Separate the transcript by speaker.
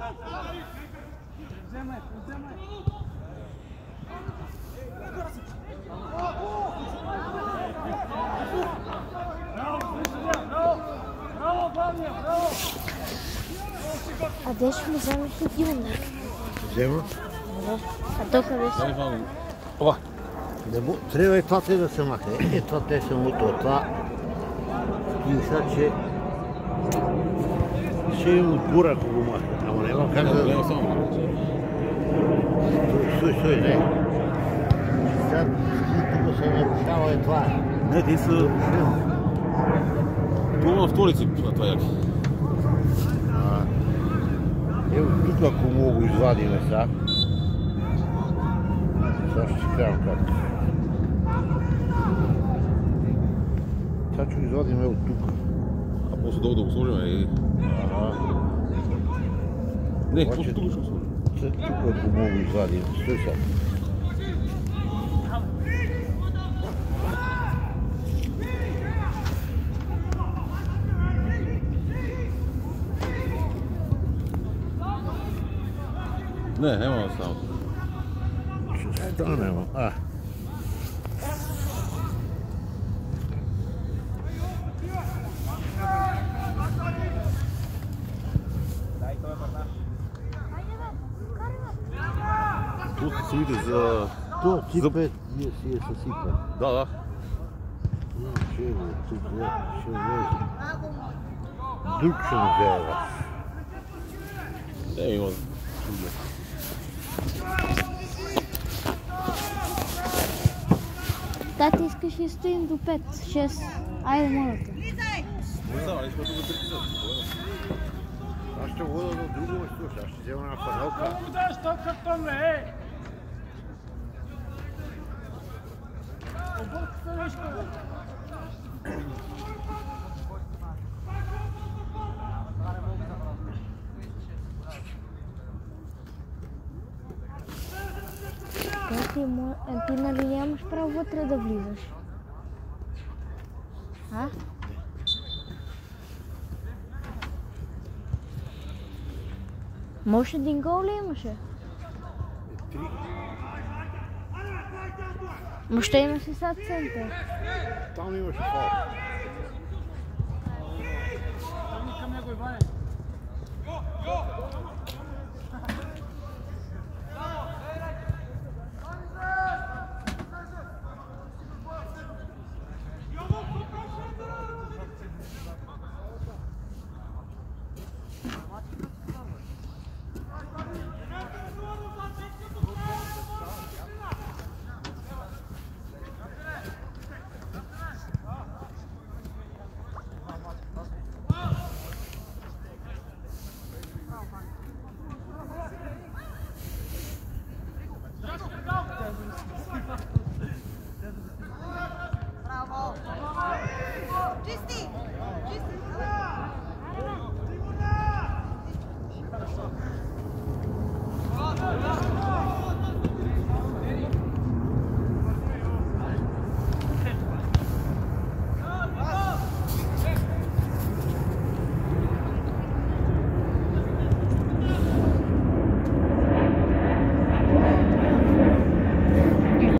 Speaker 1: A deixa me вземеш един.
Speaker 2: Взема?
Speaker 1: А то къде си?
Speaker 2: Трябва и това те да се махне. Това те се мутва. Това мисля, че ще им отбора, ако го махне. Ама няма как да... Стой, не. Сега тук се нарушава и това.
Speaker 3: Не, те са... Това на вторици на това яки.
Speaker 2: Ево тук, ако мога го извадим сега. Сега ще си кажам как. Сега ще го извадим ево тук.
Speaker 3: А после долу да го сложим и... Не, после тук ще го сложим.
Speaker 2: Тук, ако мога го извадим. Стой сега.
Speaker 3: Не, няма да става.
Speaker 2: Ще стане, ама.
Speaker 3: Тут се види за...
Speaker 2: То типе си е съсипан.
Speaker 3: Да.
Speaker 2: Ще влезе. Друг ще му вземе.
Speaker 3: Не, има.
Speaker 1: Тати, искаш ли стоим до 5, 6? Айде, моля те.
Speaker 2: Аз ще вода до друго место, аз ще взема една панелка.
Speaker 1: Ти нали нямаш право вътре да влизаш? А? Може един гол ли имаше?
Speaker 2: 3.
Speaker 1: Ма ще имаш и сега център.
Speaker 2: Там имаше фал.
Speaker 4: Към него, Иване.